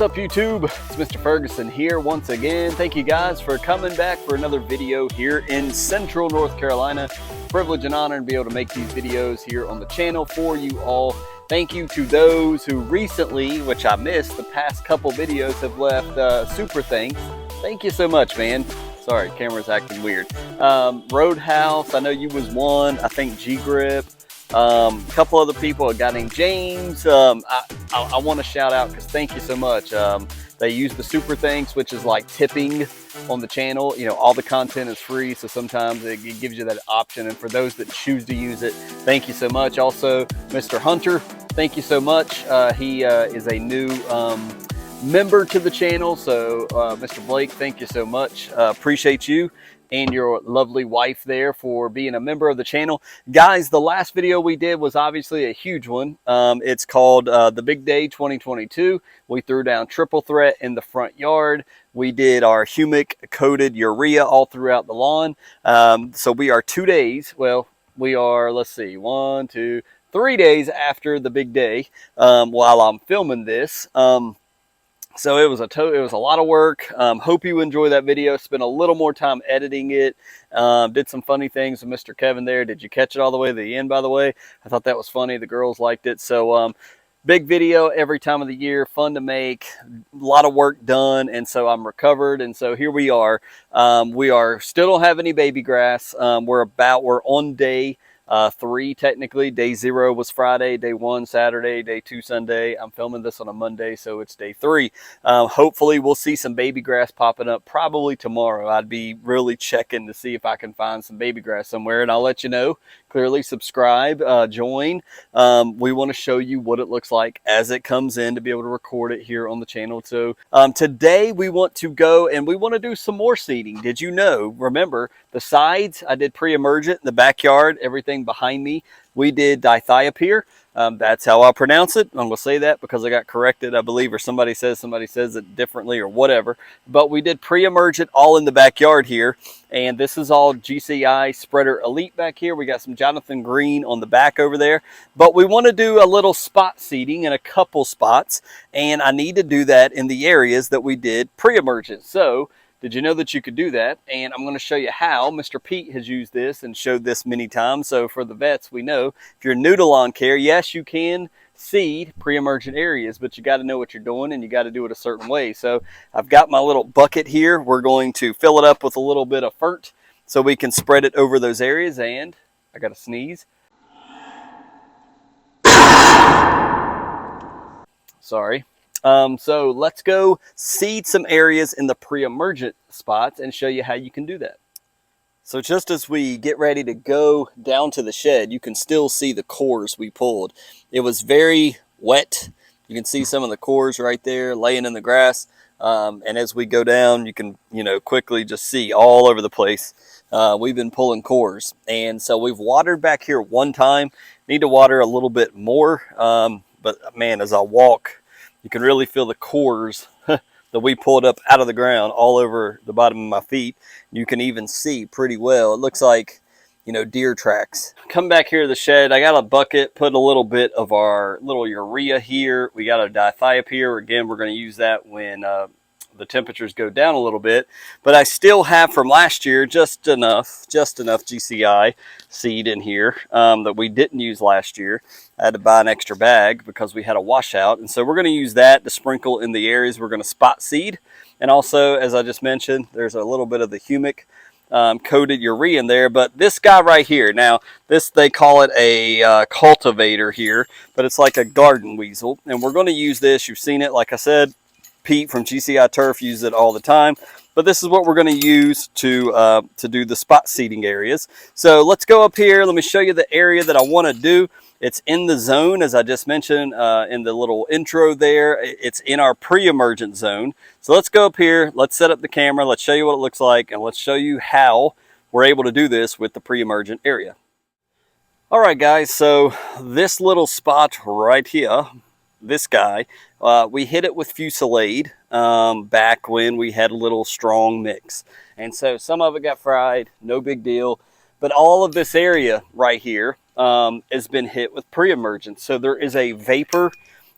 What's up, YouTube? It's Mr. Ferguson here once again. Thank you guys for coming back for another video here in Central North Carolina. Privilege and honor to be able to make these videos here on the channel for you all. Thank you to those who recently, which I missed, the past couple videos have left super thanks. Thank you so much, man. Sorry, camera's acting weird. Roadhouse, I know you was one. I think G-Grip. A couple other people, a guy named James. I want to shout out because thank you so much. They use the super thanks, which is like tipping on the channel. You know, all the content is free, so sometimes it gives you that option. And for those that choose to use it, thank you so much. Also, Mr. Hunter, thank you so much. He is a new member to the channel. So Mr. Blake, thank you so much. Appreciate you and your lovely wife there for being a member of the channel. Guys, the last video we did was obviously a huge one. It's called The Big Day 2022. We threw down triple threat in the front yard. We did our humic coated urea all throughout the lawn. So we are 2 days, well, we are, let's see, 1, 2, 3 days after the big day while I'm filming this. So it was a lot of work. Hope you enjoy that video. Spent a little more time editing it. Did some funny things with Mr. Kevin there. Did you catch it all the way to the end, by the way? I thought that was funny. The girls liked it. So big video every time of the year. Fun to make. A lot of work done. And so I'm recovered. And so here we are. Still don't have any baby grass. We're on day 3 technically. Day 0 was Friday, day 1 Saturday, day 2 Sunday. I'm filming this on a Monday, so it's day 3. Hopefully we'll see some baby grass popping up probably tomorrow. I'd be really checking to see if I can find some baby grass somewhere, and I'll let you know. Clearly subscribe, join. We want to show you what it looks like as it comes in to be able to record it here on the channel. So today we want to go and we want to do some more seeding. Did you know, remember the sides, I did pre-emergent in the backyard, everything behind me, we did dithiopyr. That's how I pronounce it. I'm going to say that because I got corrected, I believe, or somebody says it differently or whatever. But we did pre-emergent all in the backyard here. And this is all GCI Spreader Elite back here. We got some Jonathan Green on the back over there. But we want to do a little spot seeding in a couple spots. And I need to do that in the areas that we did pre-emergent. So did you know that you could do that? And I'm going to show you how. Mr. Pete has used this and showed this many times. So for the vets, we know if you're new to lawn care, yes, you can seed pre-emergent areas, but you got to know what you're doing and you got to do it a certain way. So I've got my little bucket here. We're going to fill it up with a little bit of fert so we can spread it over those areas. And I got to sneeze. Sorry. So let's go seed some areas in the pre-emergent spots and show you how you can do that. So just as we get ready to go down to the shed, you can still see the cores we pulled. It was very wet. You can see some of the cores right there laying in the grass. And as we go down, you can, quickly just see all over the place. We've been pulling cores. And so we've watered back here one time. Need to water a little bit more. But man, as I walk, you can really feel the cores that we pulled up out of the ground all over the bottom of my feet. You can even see pretty well. It looks like, deer tracks. Come back here to the shed. I got a bucket, put a little bit of our little urea here. We got a dithiopyr. Again, we're going to use that when the temperatures go down a little bit. But I still have from last year just enough GCI seed in here that we didn't use last year. I had to buy an extra bag because we had a washout. And so we're going to use that to sprinkle in the areas we're going to spot seed. And also, as I just mentioned, there's a little bit of the humic coated urea in there. But this guy right here, now this, they call it a cultivator here, but it's like a garden weasel. And we're going to use this. You've seen it, like I said, Pete from GCI Turf uses it all the time. But this is what we're going to use to do the spot seeding areas. So let's go up here. Let me show you the area that I want to do. It's in the zone, as I just mentioned in the little intro there. It's in our pre-emergent zone. So let's go up here. Let's set up the camera. Let's show you what it looks like. And let's show you how we're able to do this with the pre-emergent area. All right, guys. So this little spot right here, this guy, we hit it with Fusillade back when we had a little strong mix. And so some of it got fried, no big deal. But all of this area right here has been hit with pre-emergent. So there is a vapor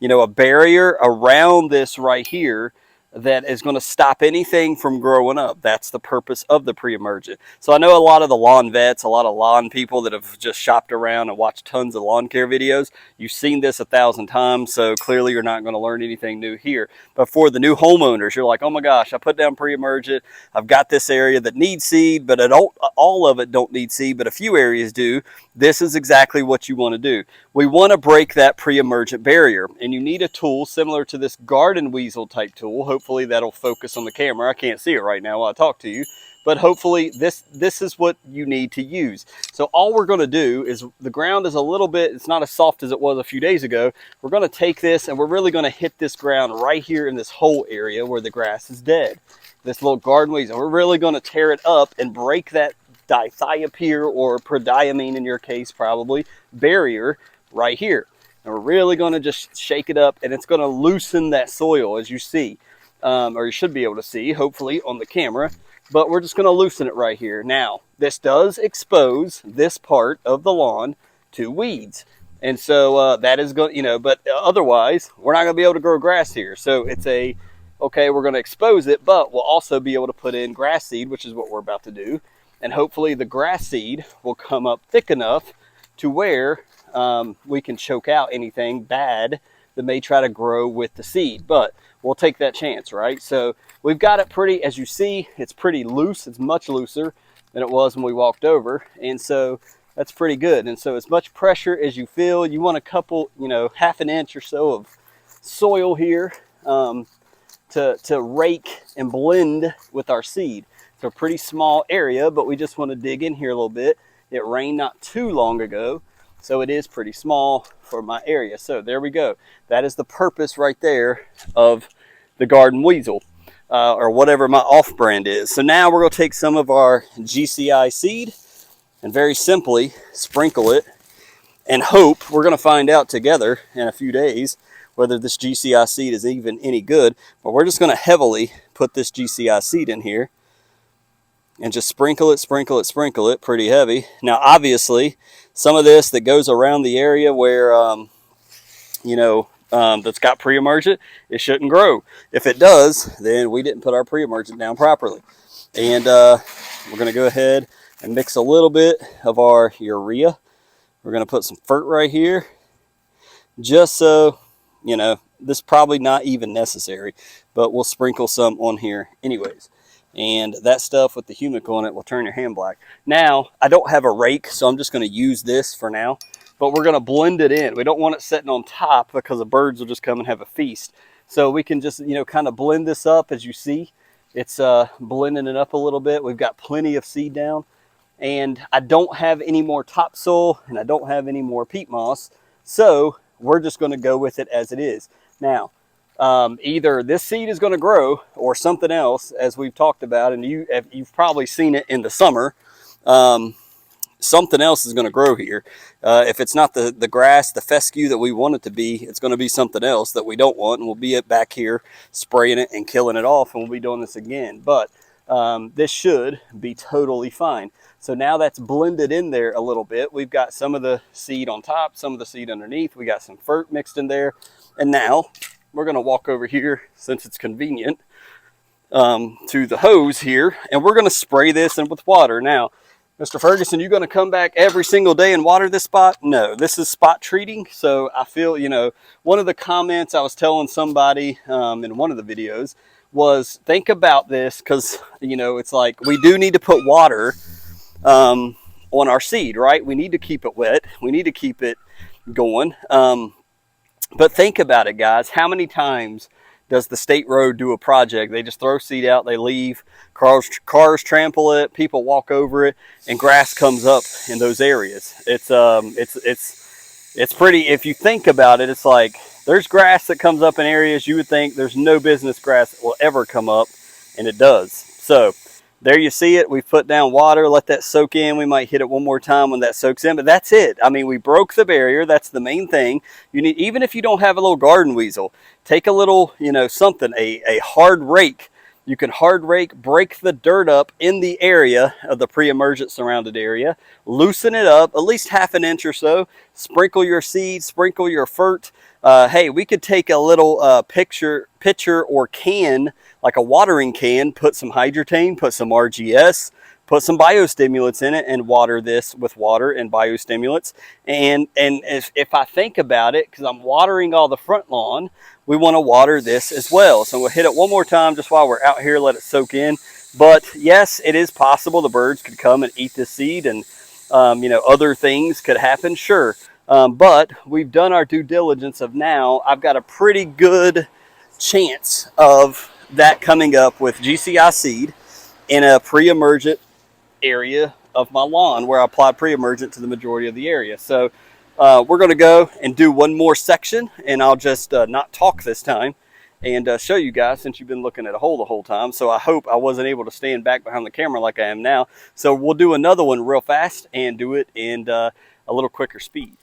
a barrier around this right here that is going to stop anything from growing up. That's the purpose of the pre-emergent. So I know a lot of the lawn vets, a lot of lawn people that have just shopped around and watched tons of lawn care videos, you've seen this 1,000 times, so clearly you're not going to learn anything new here. But for the new homeowners, you're like, oh my gosh, I put down pre-emergent, I've got this area that needs seed, but all of it don't need seed, but a few areas do. This is exactly what you want to do. We want to break that pre-emergent barrier, and you need a tool similar to this garden weasel type tool. Hopefully that'll focus on the camera. I can't see it right now while I talk to you, but hopefully this is what you need to use. So all we're going to do is, the ground is a little bit, it's not as soft as it was a few days ago. We're going to take this and we're really going to hit this ground right here in this whole area where the grass is dead. This little garden weasel. We're really going to tear it up and break that dithiopyr, or prodiamine in your case probably, barrier right here. And we're really going to just shake it up, and it's going to loosen that soil, as you see, or you should be able to see hopefully on the camera. But we're just going to loosen it right here. Now this does expose this part of the lawn to weeds, and so that is going, but otherwise we're not going to be able to grow grass here. So it's okay, we're going to expose it, but we'll also be able to put in grass seed, which is what we're about to do. And hopefully the grass seed will come up thick enough to where we can choke out anything bad that may try to grow with the seed. But we'll take that chance, right? So we've got it pretty, as you see, it's pretty loose. It's much looser than it was when we walked over. And so that's pretty good. And so as much pressure as you feel, you want a couple, half an inch or so of soil here to rake and blend with our seed. It's a pretty small area, but we just want to dig in here a little bit. It rained not too long ago, so it is pretty small for my area. So there we go. That is the purpose right there of the garden weasel, or whatever my off brand is. So now we're going to take some of our GCI seed and very simply sprinkle it, and hope, we're going to find out together in a few days whether this GCI seed is even any good. But we're just going to heavily put this GCI seed in here and just sprinkle it pretty heavy. Now obviously some of this that goes around the area where that's got pre-emergent, it shouldn't grow. If it does, then we didn't put our pre-emergent down properly. And we're going to go ahead and mix a little bit of our urea. We're going to put some fert right here, just so this is probably not even necessary, but we'll sprinkle some on here anyways. And that stuff with the humic on it will turn your hand black. Now, I don't have a rake, so I'm just going to use this for now. But we're going to blend it in. We don't want it sitting on top because the birds will just come and have a feast. So we can just, kind of blend this up. As you see, it's blending it up a little bit. We've got plenty of seed down. And I don't have any more topsoil, and I don't have any more peat moss. So we're just going to go with it as it is. Now, either this seed is going to grow or something else, as we've talked about, and you've probably seen it in the summer. Something else is going to grow here. If it's not the grass, the fescue that we want it to be, it's going to be something else that we don't want, and we'll be back here spraying it and killing it off, and we'll be doing this again. But this should be totally fine. So now that's blended in there a little bit. We've got some of the seed on top, some of the seed underneath. We got some fert mixed in there. And now we're going to walk over here, since it's convenient, to the hose here, and we're going to spray this in with water. Now, Mr. Ferguson, you going to come back every single day and water this spot? No, this is spot treating. So I feel, one of the comments I was telling somebody in one of the videos was, think about this, because, it's like we do need to put water on our seed, right? We need to keep it wet. We need to keep it going. But think about it, guys. How many times does the state road do a project? They just throw seed out, they leave, cars trample it, people walk over it, and grass comes up in those areas. It's pretty, if you think about it, it's like there's grass that comes up in areas you would think there's no business grass that will ever come up, and it does. So there you see it. We've put down water, let that soak in. We might hit it one more time when that soaks in, but that's it. I mean, we broke the barrier. That's the main thing. You need, even if you don't have a little garden weasel, take a little, something, a hard rake. You can hard rake, break the dirt up in the area of the pre-emergent surrounded area, loosen it up at least half an inch or so, sprinkle your seed, sprinkle your fert, hey, we could take a little pitcher or can, like a watering can, put some hydrotane, put some RGS, put some biostimulants in it, and water this with water and biostimulants. And if I think about it, because I'm watering all the front lawn, we want to water this as well. So we'll hit it one more time just while we're out here, let it soak in. But yes, it is possible the birds could come and eat this seed, and you know, other things could happen, sure. But we've done our due diligence of now. I've got a pretty good chance of that coming up with GCI seed in a pre-emergent area of my lawn where I applied pre-emergent to the majority of the area. So we're going to go and do one more section, and I'll just not talk this time and show you guys, since you've been looking at a hole the whole time. So I hope I wasn't able to stand back behind the camera like I am now. So we'll do another one real fast and do it in a little quicker speed.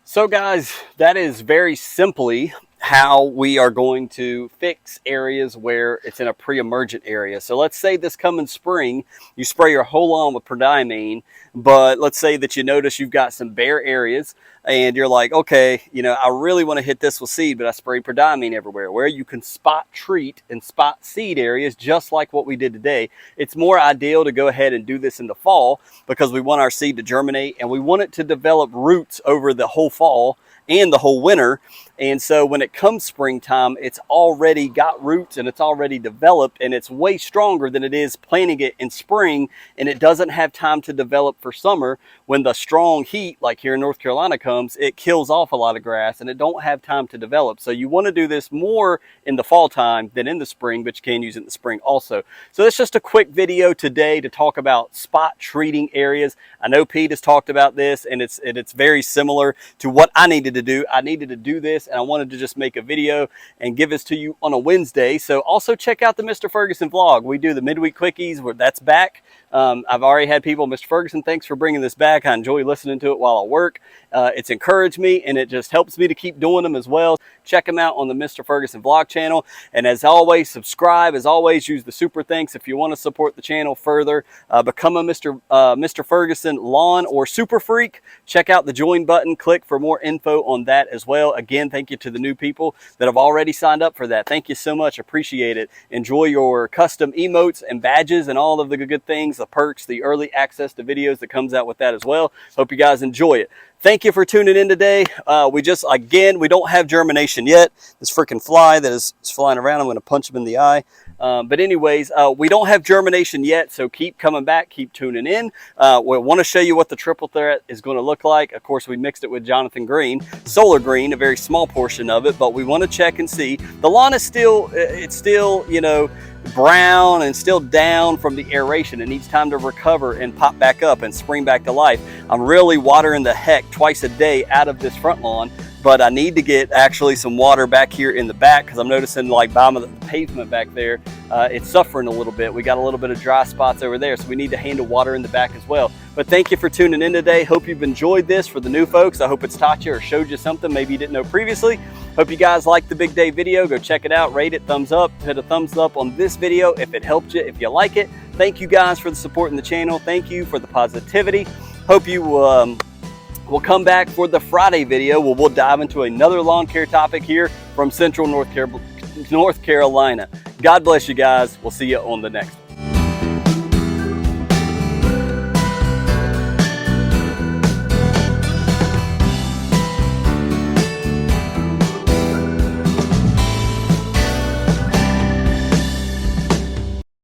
So guys, that is very simply how we are going to fix areas where it's in a pre-emergent area. So let's say this coming spring, you spray your whole lawn with prodiamine, but let's say that you notice you've got some bare areas and you're like, okay, you know, I really want to hit this with seed, but I spray prodiamine everywhere. Where you can spot treat and spot seed areas just like what we did today. It's more ideal to go ahead and do this in the fall because we want our seed to germinate and we want it to develop roots over the whole fall and the whole winter. And so when it comes springtime, it's already got roots and it's already developed, and it's way stronger than it is planting it in spring, and it doesn't have time to develop for summer. When the strong heat, like here in North Carolina, comes, it kills off a lot of grass and it don't have time to develop. So you want to do this more in the fall time than in the spring, but you can use it in the spring also. So it's just a quick video today to talk about spot treating areas. I know Pete has talked about this, and it's very similar to what I needed to do. I needed to do this, and I wanted to just make a video and give this to you on a Wednesday. So also check out the Mr. Ferguson vlog. We do the midweek quickies where that's back. I've already had people, Mr. Ferguson, thanks for bringing this back. I enjoy listening to it while I work. It's encouraged me, and it just helps me to keep doing them as well. Check them out on the Mr. Ferguson vlog channel. And as always, subscribe. As always, use the super thanks if you want to support the channel further. Become a Mr. Ferguson lawn or super freak. Check out the join button. Click for more info on that as well. Again, thank you to the new people that have already signed up for that. Thank you so much. Appreciate it. Enjoy your custom emotes and badges and all of the good things, the perks, the early access to videos that comes out with that as well. Hope you guys enjoy it. Thank you for tuning in today. We don't have germination yet. This freaking fly that is flying around, I'm going to punch him in the eye. But anyways, we don't have germination yet, so keep coming back, keep tuning in. We want to show you what the triple threat is going to look like. Of course, we mixed it with Jonathan Green, Solar Green, a very small portion of it, but we want to check and see. The lawn is still, you know, brown and still down from the aeration. It needs time to recover and pop back up and spring back to life. I'm really watering the heck twice a day out of this front lawn, but I need to get actually some water back here in the back because I'm noticing like bottom of the pavement back there, it's suffering a little bit. We got a little bit of dry spots over there, so we need to handle water in the back as well. But thank you for tuning in today. Hope you've enjoyed this. For the new folks, I hope it's taught you or showed you something maybe you didn't know previously. Hope you guys liked the big day video. Go check it out, rate it, thumbs up, hit a thumbs up on this video if it helped you, if you like it. Thank you guys for the support in the channel. Thank you for the positivity. Hope you will come back for the Friday video where we'll dive into another lawn care topic here from Central North Carolina. God bless you guys. We'll see you on the next one.